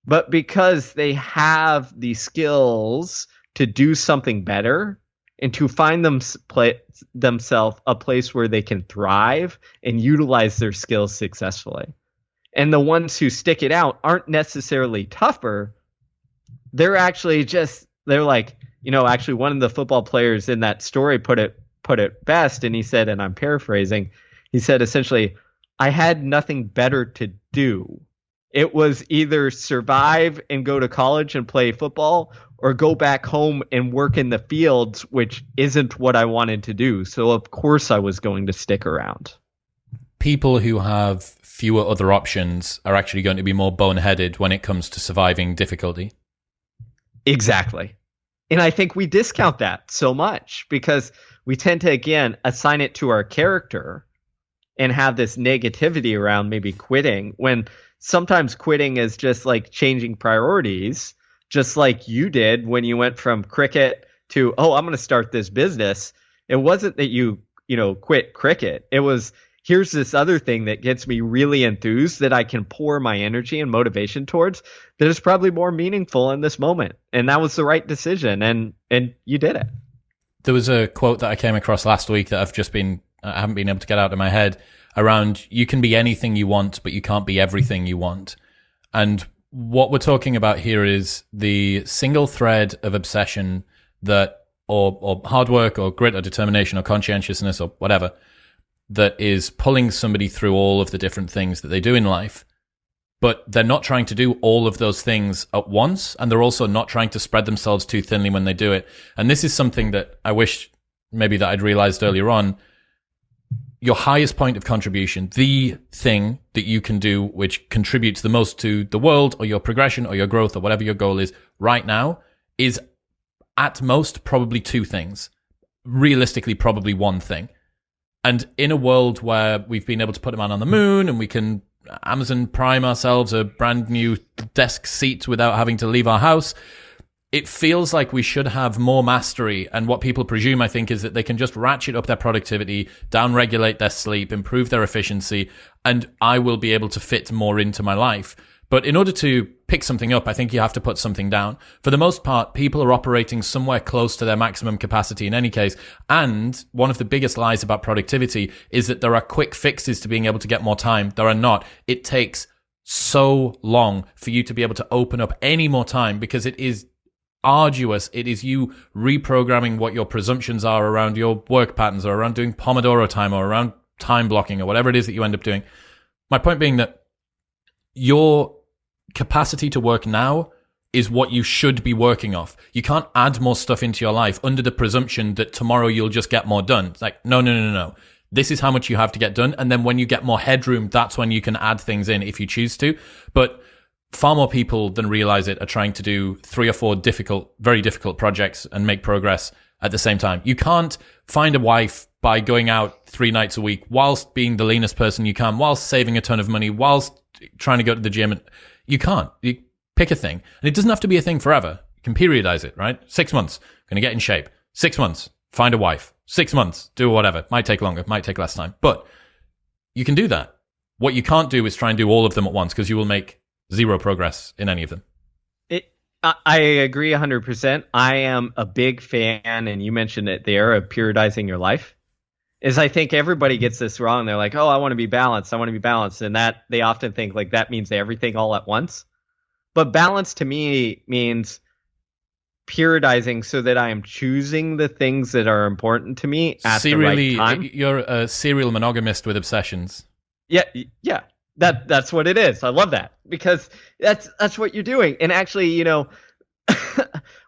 but because they have the skills to do something better and to find themselves a place where they can thrive and utilize their skills successfully. And the ones who stick it out aren't necessarily tougher. They're actually actually one of the football players in that story put it best. And he said, and I'm paraphrasing, he said essentially, I had nothing better to do. It was either survive and go to college and play football or go back home and work in the fields, which isn't what I wanted to do. So of course I was going to stick around. People who have fewer other options are actually going to be more boneheaded when it comes to surviving difficulty. Exactly. And I think we discount that so much because we tend to, again, assign it to our character and have this negativity around maybe quitting, when sometimes quitting is just like changing priorities, just like you did when you went from cricket to, oh, I'm going to start this business. It wasn't that you quit cricket. It was, here's this other thing that gets me really enthused that I can pour my energy and motivation towards that is probably more meaningful in this moment. And that was the right decision. And you did it. There was a quote that I came across last week that I haven't been able to get out of my head around, you can be anything you want, but you can't be everything you want. And what we're talking about here is the single thread of obsession that, or hard work or grit or determination or conscientiousness or whatever, that is pulling somebody through all of the different things that they do in life, but they're not trying to do all of those things at once, and they're also not trying to spread themselves too thinly when they do it. And this is something that I wish maybe that I'd realized earlier on. Your highest point of contribution, the thing that you can do which contributes the most to the world or your progression or your growth or whatever your goal is right now, is at most probably two things. Realistically, probably one thing. And in a world where we've been able to put a man on the moon and we can Amazon Prime ourselves a brand new desk seat without having to leave our house, it feels like we should have more mastery. And what people presume, I think, is that they can just ratchet up their productivity, downregulate their sleep, improve their efficiency, and I will be able to fit more into my life. But in order to pick something up, I think you have to put something down. For the most part, people are operating somewhere close to their maximum capacity in any case. And one of the biggest lies about productivity is that there are quick fixes to being able to get more time. There are not. It takes so long for you to be able to open up any more time, because it is arduous. It is you reprogramming what your presumptions are around your work patterns, or around doing Pomodoro time, or around time blocking, or whatever it is that you end up doing. My point being that your capacity to work now is what you should be working off. You can't add more stuff into your life under the presumption that tomorrow you'll just get more done. It's like, no. This is how much you have to get done. And then when you get more headroom, that's when you can add things in if you choose to. But far more people than realize it are trying to do 3 or 4 difficult, very difficult projects and make progress at the same time. You can't find a wife by going out 3 nights a week whilst being the leanest person you can, whilst saving a ton of money, whilst trying to go to the gym. You can't. You pick a thing. And it doesn't have to be a thing forever. You can periodize it, right? 6 months, going to get in shape. 6 months, find a wife. 6 months, do whatever. Might take longer, might take less time. But you can do that. What you can't do is try and do all of them at once, because you will make zero progress in any of them. I agree 100%. I am a big fan, and you mentioned it there, of periodizing your life. I think everybody gets this wrong. They're like, oh, I want to be balanced. I want to be balanced. And that they often think like that means everything all at once. But balance to me means periodizing so that I am choosing the things that are important to me at the right time. You're a serial monogamist with obsessions. Yeah. That's what it is. I love that, because that's what you're doing. And actually,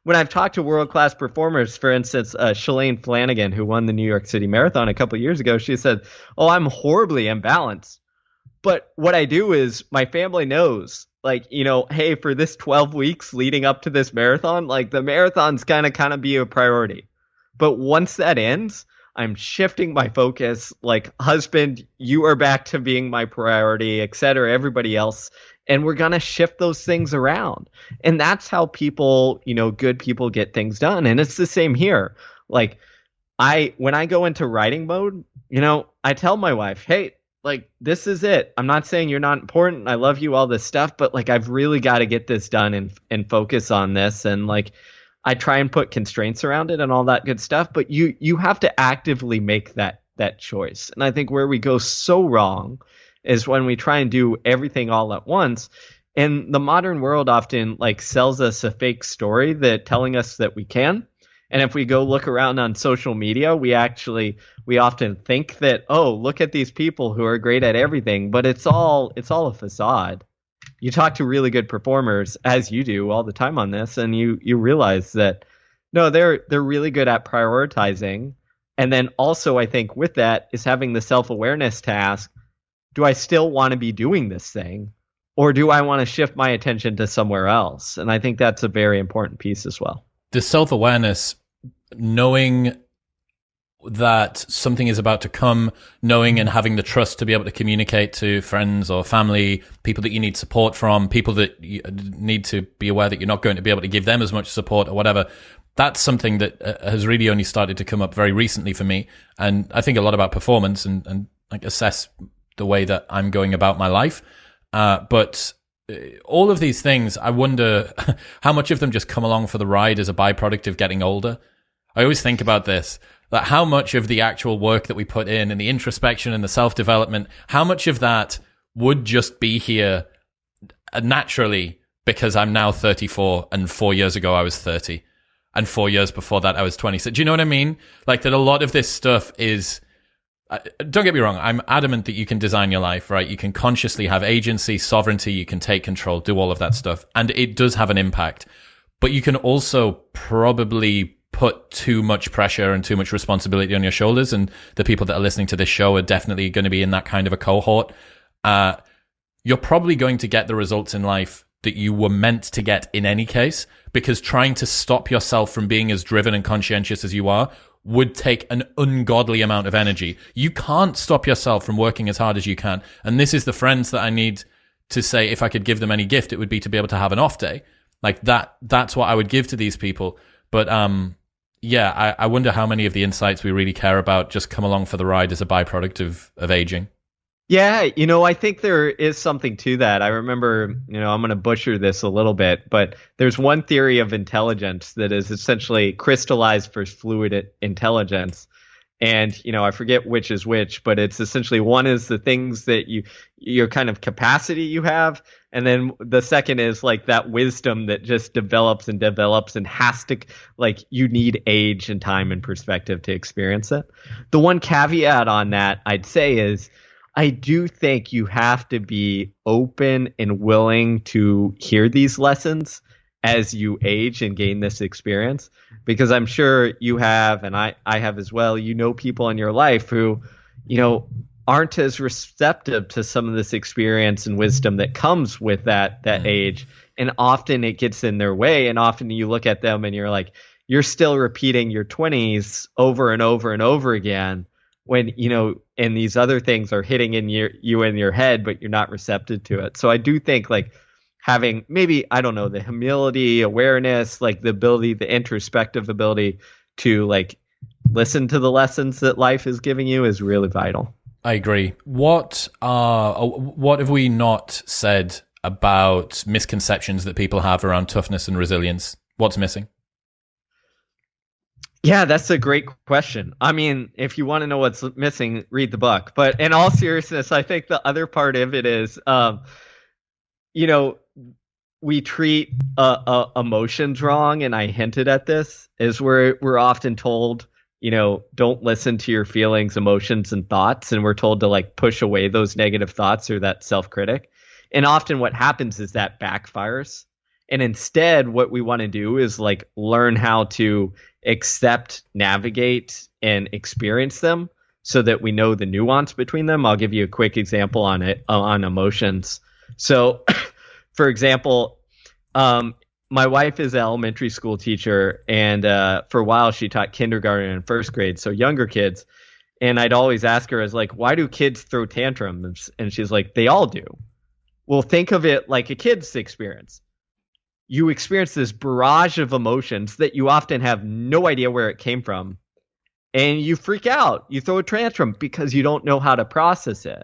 when I've talked to world-class performers, for instance, Shalane Flanagan, who won the New York City Marathon a couple of years ago, she said, oh, I'm horribly imbalanced. But what I do is my family knows, like, hey, for this 12 weeks leading up to this marathon, like the marathon's kind of be a priority. But once that ends, I'm shifting my focus, like, husband, you are back to being my priority, et cetera, everybody else. And we're going to shift those things around. And that's how people, good people get things done. And it's the same here. Like, when I go into writing mode, I tell my wife, hey, like, this is it. I'm not saying you're not important. I love you, all this stuff, but like, I've really got to get this done and focus on this. And like, I try and put constraints around it and all that good stuff, but you have to actively make that choice. And I think where we go so wrong is when we try and do everything all at once. And the modern world often like sells us a fake story that telling us that we can. And if we go look around on social media, we often think that, oh, look at these people who are great at everything, but it's all a facade. You talk to really good performers, as you do all the time on this, and you realize that no, they're really good at prioritizing. And then also, I think with that is having the self-awareness to ask, do I still want to be doing this thing, or do I want to shift my attention to somewhere else? And I think that's a very important piece as well. The self-awareness, knowing that something is about to come, knowing and having the trust to be able to communicate to friends or family, people that you need support from, people that you need to be aware that you're not going to be able to give them as much support or whatever. That's something that has really only started to come up very recently for me. And I think a lot about performance and like assess the way that I'm going about my life. But all of these things, I wonder how much of them just come along for the ride as a byproduct of getting older. I always think about this, that how much of the actual work that we put in and the introspection and the self-development, how much of that would just be here naturally because I'm now 34 and 4 years ago I was 30 and 4 years before that I was 26. Do you know what I mean? Like that a lot of this stuff is don't get me wrong, I'm adamant that you can design your life, right? You can consciously have agency, sovereignty, you can take control, do all of that stuff. And it does have an impact. But you can also probably put too much pressure and too much responsibility on your shoulders. And the people that are listening to this show are definitely going to be in that kind of a cohort. You're probably going to get the results in life that you were meant to get in any case, because trying to stop yourself from being as driven and conscientious as you are would take an ungodly amount of energy. You can't stop yourself from working as hard as you can. And this is the friends that I need to say, if I could give them any gift, it would be to be able to have an off day. Like that's what I would give to these people. But yeah, I wonder how many of the insights we really care about just come along for the ride as a byproduct of aging. Yeah, I think there is something to that. I remember, I'm going to butcher this a little bit, but there's one theory of intelligence that is essentially crystallized for fluid intelligence. And, I forget which is which, but it's essentially one is the things that your kind of capacity you have. And then the second is like that wisdom that just develops and has to, like, you need age and time and perspective to experience it. The one caveat on that I'd say is, I do think you have to be open and willing to hear these lessons as you age and gain this experience, because I'm sure you have, and I have as well, people in your life who, aren't as receptive to some of this experience and wisdom that comes with that age. And often it gets in their way. And often you look at them and you're like, you're still repeating your 20s over and over and over again, when, and these other things are hitting in you in your head, but you're not receptive to it. So I do think, like, having maybe, I don't know, the humility, awareness, like the ability, the introspective ability to, like, listen to the lessons that life is giving you is really vital. I agree. What have we not said about misconceptions that people have around toughness and resilience? What's missing? Yeah, that's a great question. I mean, if you want to know what's missing, read the book. But in all seriousness, I think the other part of it is, we treat emotions wrong, and I hinted at this, is we're often told, don't listen to your feelings, emotions, and thoughts, and we're told to, like, push away those negative thoughts or that self-critic. And often what happens is that backfires. And instead, what we want to do is, like, learn how to accept, navigate, and experience them so that we know the nuance between them. I'll give you a quick example on it, on emotions. So, for example, my wife is an elementary school teacher, and for a while she taught kindergarten and first grade, so younger kids. And I'd always ask her, like, why do kids throw tantrums? And she's like, they all do. Well, think of it like a kid's experience. You experience this barrage of emotions that you often have no idea where it came from. And you freak out. You throw a tantrum because you don't know how to process it.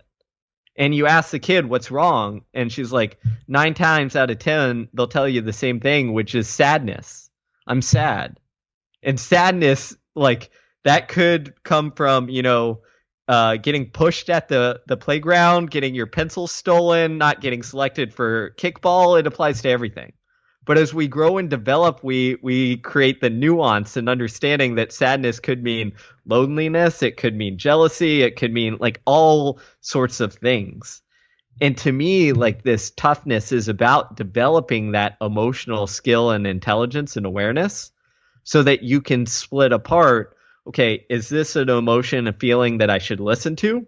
And you ask the kid what's wrong. And she's like, 9 times out of 10, they'll tell you the same thing, which is sadness. I'm sad. And sadness, like, that could come from, getting pushed at the playground, getting your pencil stolen, not getting selected for kickball. It applies to everything. But as we grow and develop, we create the nuance and understanding that sadness could mean loneliness, it could mean jealousy, it could mean, like, all sorts of things. And to me, like, this toughness is about developing that emotional skill and intelligence and awareness so that you can split apart, okay, is this an emotion, a feeling that I should listen to?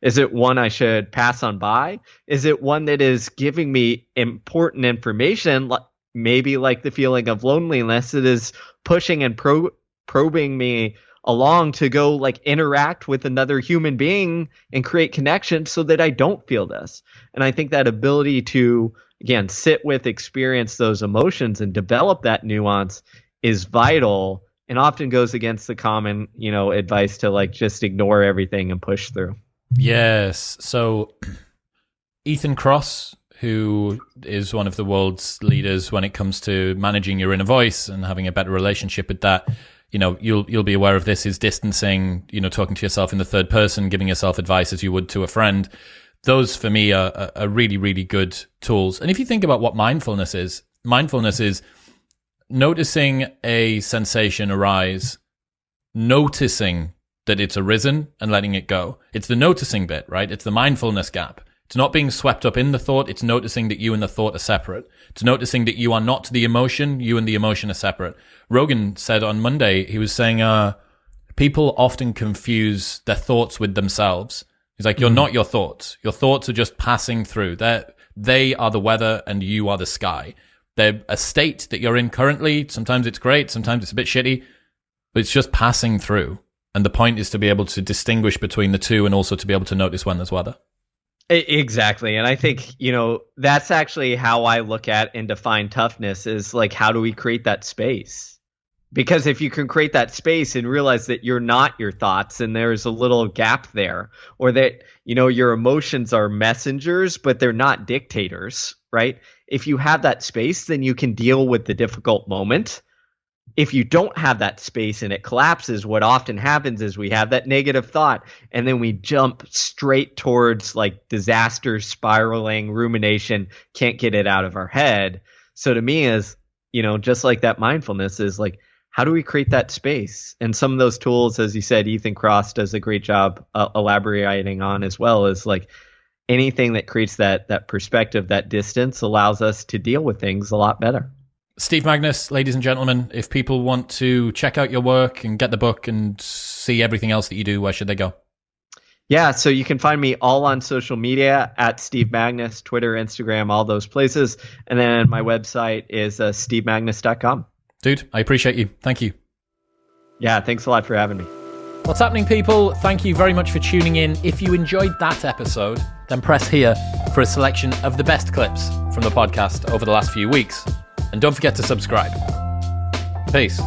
Is it one I should pass on by? Is it one that is giving me important information, maybe like the feeling of loneliness, it is pushing and probing me along to go, like, interact with another human being and create connection so that I don't feel this. And I think that ability to, again, sit with, experience those emotions and develop that nuance is vital, and often goes against the common, advice to, like, just ignore everything and push through. Yes. So Ethan Kross, who is one of the world's leaders when it comes to managing your inner voice and having a better relationship with that, you'll be aware of this, is distancing, talking to yourself in the third person, giving yourself advice as you would to a friend. Those, for me, are really, really good tools. And if you think about what mindfulness is noticing a sensation arise, noticing that it's arisen and letting it go. It's the noticing bit, right? It's the mindfulness gap. It's not being swept up in the thought. It's noticing that you and the thought are separate. It's noticing that you are not the emotion. You and the emotion are separate. Rogan said on Monday, he was saying, people often confuse their thoughts with themselves. He's like, you're not your thoughts. Your thoughts are just passing through. They are the weather and you are the sky. They're a state that you're in currently. Sometimes it's great. Sometimes it's a bit shitty. But it's just passing through. And the point is to be able to distinguish between the two and also to be able to notice when there's weather. Exactly. And I think, that's actually how I look at and define toughness is like, how do we create that space? Because if you can create that space and realize that you're not your thoughts and there's a little gap there, or that, your emotions are messengers, but they're not dictators, right? If you have that space, then you can deal with the difficult moment. If you don't have that space and it collapses, what often happens is we have that negative thought and then we jump straight towards like disaster, spiraling, rumination, can't get it out of our head. So to me is, just like that mindfulness is like, how do we create that space? And some of those tools, as you said, Ethan Kross does a great job elaborating on as well, is like anything that creates that perspective, that distance allows us to deal with things a lot better. Steve Magness, ladies and gentlemen, if people want to check out your work and get the book and see everything else that you do, where should they go? Yeah, so you can find me all on social media at Steve Magness, Twitter, Instagram, all those places. And then my website is stevemagness.com. Dude, I appreciate you. Thank you. Yeah, thanks a lot for having me. What's happening, people? Thank you very much for tuning in. If you enjoyed that episode, then press here for a selection of the best clips from the podcast over the last few weeks. And don't forget to subscribe. Peace.